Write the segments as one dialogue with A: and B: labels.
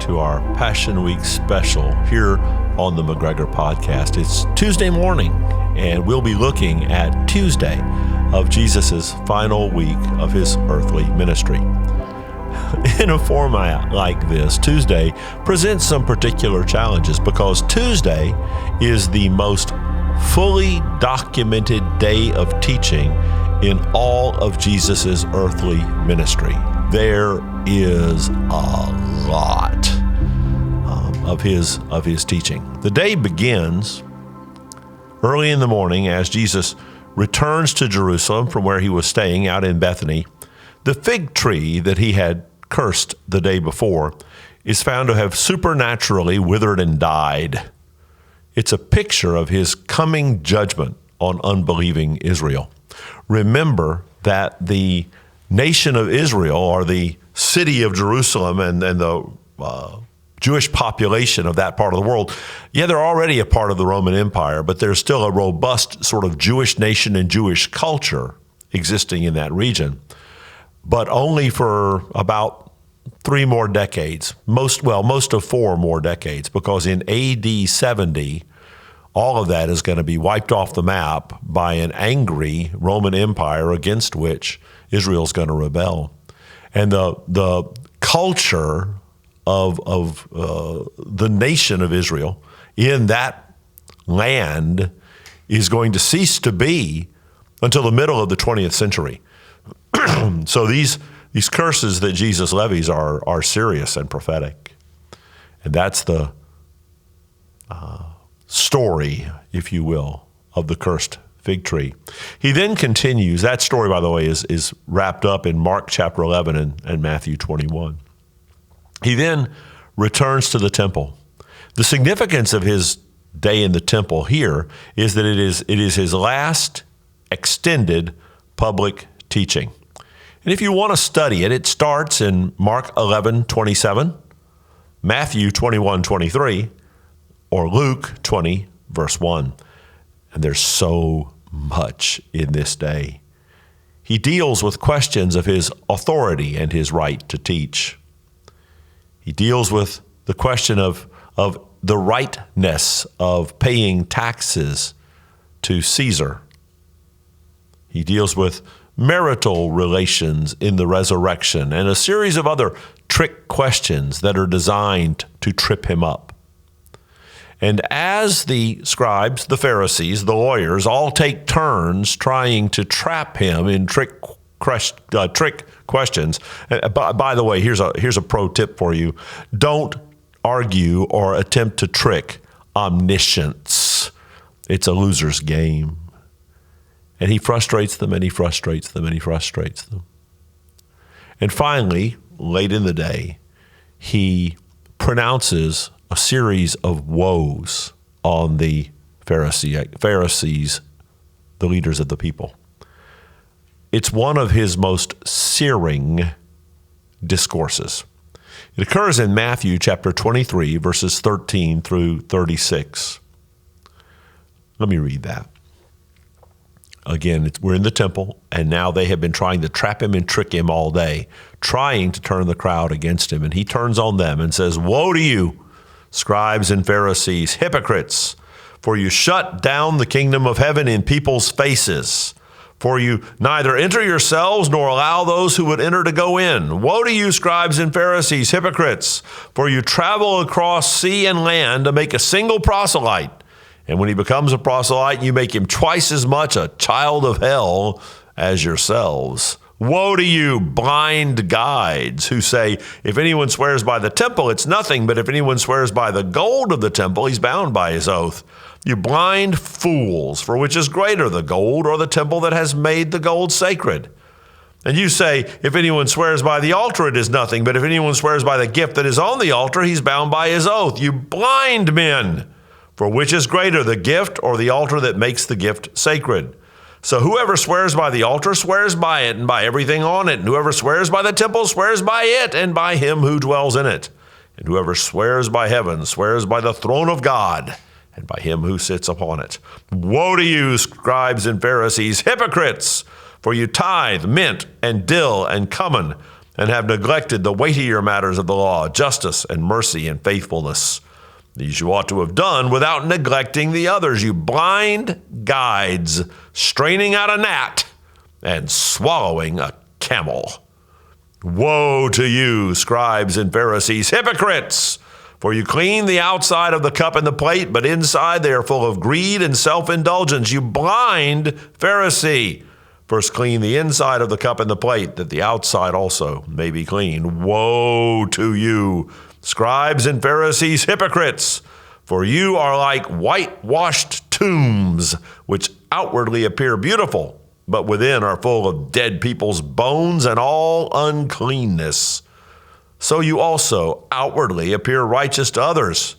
A: to our Passion Week special here on the McGregor Podcast. It's Tuesday morning, and we'll be looking at Tuesday of Jesus' final week of his earthly ministry. In a format like this, Tuesday presents some particular challenges because Tuesday is the most fully documented day of teaching in all of Jesus' earthly ministry. There is a lot of his teaching. The day begins early in the morning as Jesus returns to Jerusalem from where he was staying out in Bethany. The fig tree that he had cursed the day before is found to have supernaturally withered and died. It's a picture of his coming judgment on unbelieving Israel. Remember that the nation of Israel, or the city of Jerusalem and the Jewish population of that part of the world, they're already a part of the Roman Empire, but there's still a robust sort of Jewish nation and Jewish culture existing in that region. But only for about 3 more decades, most of 4 more decades, because in AD 70, all of that is going to be wiped off the map by an angry Roman Empire against which Israel's going to rebel. And the culture of the nation of Israel in that land is going to cease to be until the middle of the 20th century. So these curses that Jesus levies are serious and prophetic. And that's the story, if you will, of the cursed fig tree. He then continues. That story, by the way, is wrapped up in Mark chapter 11 and Matthew 21. He then returns to the temple. The significance of his day in the temple here is that it is his last extended public teaching. And if you want to study it, it starts in Mark 11:27, Matthew 21:23, or Luke 20, verse 1. And there's so much in this day. He deals with questions of his authority and his right to teach. He deals with the question of the rightness of paying taxes to Caesar. He deals with marital relations in the resurrection and a series of other trick questions that are designed to trip him up. And as the scribes, the Pharisees, the lawyers all take turns trying to trap him in trick questions. By the way, here's a pro tip for you. Don't argue or attempt to trick omniscience. It's a loser's game. And he frustrates them, and he frustrates them, and he frustrates them. And finally, late in the day, he pronounces a series of woes on the Pharisees, the leaders of the people. It's one of his most searing discourses. It occurs in Matthew chapter 23, verses 13 through 36. Let me read that. Again, we're in the temple, and now they have been trying to trap him and trick him all day, trying to turn the crowd against him. And he turns on them and says, "Woe to you, scribes and Pharisees, hypocrites, for you shut down the kingdom of heaven in people's faces. For you neither enter yourselves nor allow those who would enter to go in. Woe to you, scribes and Pharisees, hypocrites, for you travel across sea and land to make a single proselyte. And when he becomes a proselyte, you make him twice as much a child of hell as yourselves. Woe to you, blind guides, who say, if anyone swears by the temple, it's nothing, but if anyone swears by the gold of the temple, he's bound by his oath. You blind fools, for which is greater, the gold or the temple that has made the gold sacred? And you say, if anyone swears by the altar, it is nothing, but if anyone swears by the gift that is on the altar, he's bound by his oath. You blind men, for which is greater, the gift or the altar that makes the gift sacred? So whoever swears by the altar swears by it and by everything on it. And whoever swears by the temple swears by it and by him who dwells in it. And whoever swears by heaven swears by the throne of God and by him who sits upon it. Woe to you, scribes and Pharisees, hypocrites! For you tithe mint and dill and cumin, and have neglected the weightier matters of the law, justice and mercy and faithfulness. These you ought to have done without neglecting the others. You blind guides, straining out a gnat and swallowing a camel. Woe to you, scribes and Pharisees, hypocrites! For you clean the outside of the cup and the plate, but inside they are full of greed and self-indulgence. You blind Pharisee! First clean the inside of the cup and the plate, that the outside also may be clean. Woe to you, scribes and Pharisees, hypocrites! For you are like whitewashed tombs, which outwardly appear beautiful, but within are full of dead people's bones and all uncleanness. So you also outwardly appear righteous to others,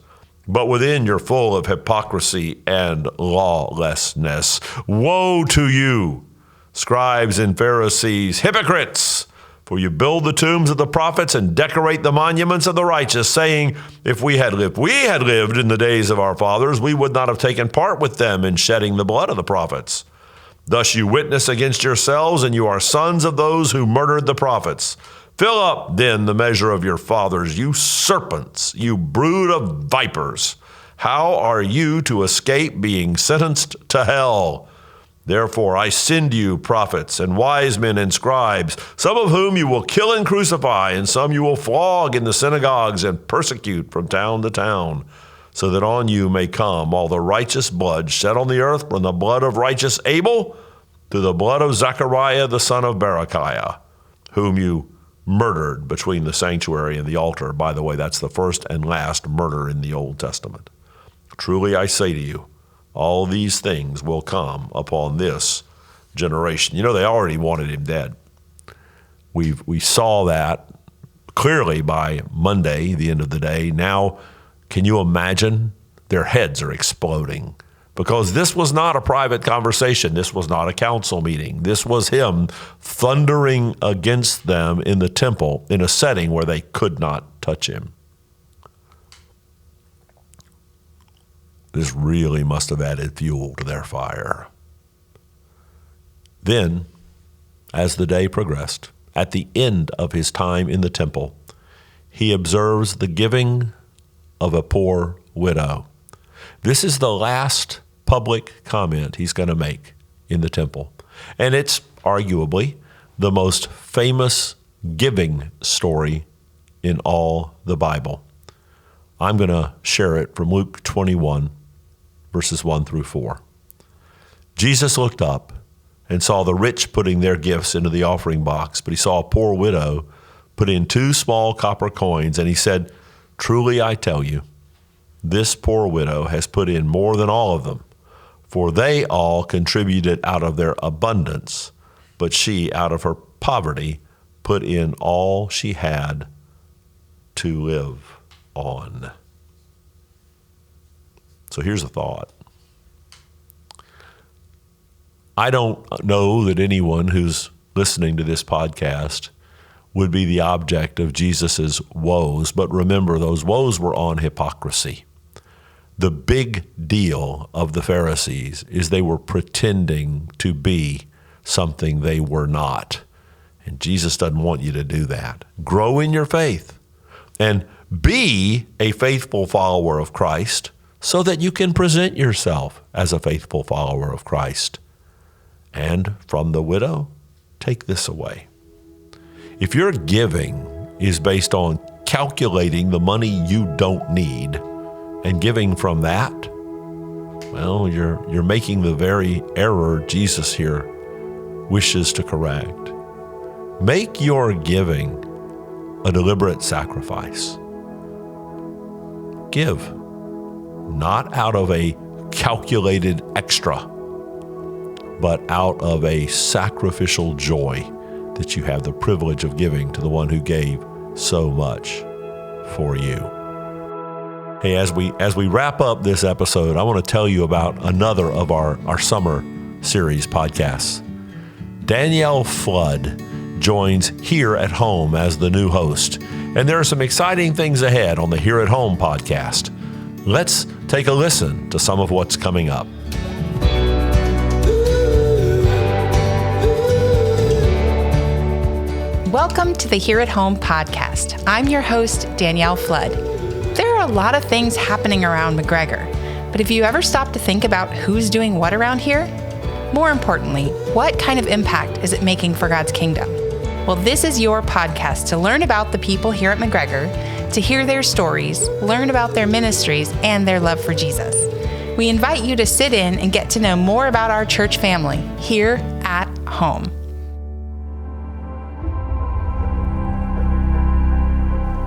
A: but within you're full of hypocrisy and lawlessness. Woe to you, scribes and Pharisees, hypocrites! For you build the tombs of the prophets and decorate the monuments of the righteous, saying, if we had lived in the days of our fathers, we would not have taken part with them in shedding the blood of the prophets. Thus you witness against yourselves, and you are sons of those who murdered the prophets. Fill up then the measure of your fathers, you serpents, you brood of vipers. How are you to escape being sentenced to hell? Therefore I send you prophets and wise men and scribes, some of whom you will kill and crucify, and some you will flog in the synagogues and persecute from town to town, so that on you may come all the righteous blood shed on the earth, from the blood of righteous Abel to the blood of Zechariah the son of Berechiah, whom you murdered between the sanctuary and the altar. By the way, that's the first and last murder in the Old Testament. Truly I say to you, all these things will come upon this generation. You know, they already wanted him dead. We saw that clearly by Monday, the end of the day. Now, can you imagine? Their heads are exploding, because this was not a private conversation. This was not a council meeting. This was him thundering against them in the temple in a setting where they could not touch him. This really must have added fuel to their fire. Then, as the day progressed, at the end of his time in the temple, he observes the giving of a poor widow. This is the last public comment he's going to make in the temple. And it's arguably the most famous giving story in all the Bible. I'm going to share it from Luke 21, verses 1 through 4. Jesus looked up and saw the rich putting their gifts into the offering box, but he saw a poor widow put in 2 small copper coins, and he said, truly I tell you, this poor widow has put in more than all of them, for they all contributed out of their abundance, but she, out of her poverty, put in all she had to live on. So here's a thought. I don't know that anyone who's listening to this podcast would be the object of Jesus's woes, but remember, those woes were on hypocrisy. The big deal of the Pharisees is they were pretending to be something they were not. And Jesus doesn't want you to do that. Grow in your faith and be a faithful follower of Christ so that you can present yourself as a faithful follower of Christ. And from the widow, take this away. If your giving is based on calculating the money you don't need and giving from that, well, you're making the very error Jesus here wishes to correct. Make your giving a deliberate sacrifice. Give, not out of a calculated extra, but out of a sacrificial joy that you have the privilege of giving to the one who gave so much for you. Hey, as we wrap up this episode, I want to tell you about another of our summer series podcasts. Danielle Flood joins Here at Home as the new host, and there are some exciting things ahead on the Here at Home podcast. Let's take a listen to some of what's coming up.
B: welcome to the Here at Home podcast. I'm your host, Danielle Flood. There are a lot of things happening around McGregor, but have you ever stopped to think about who's doing what around here? More importantly, what kind of impact is it making for God's kingdom? Well, this is your podcast to learn about the people here at McGregor, to hear their stories, learn about their ministries, and their love for Jesus. We invite you to sit in and get to know more about our church family here at home.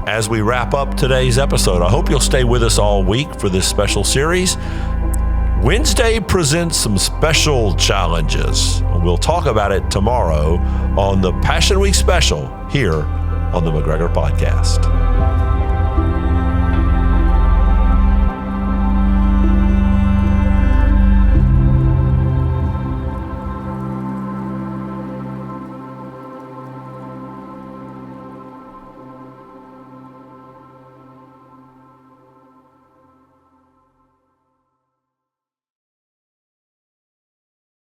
A: As we wrap up today's episode, I hope you'll stay with us all week for this special series. Wednesday presents some special challenges. We'll talk about it tomorrow on the Passion Week special here on the McGregor Podcast.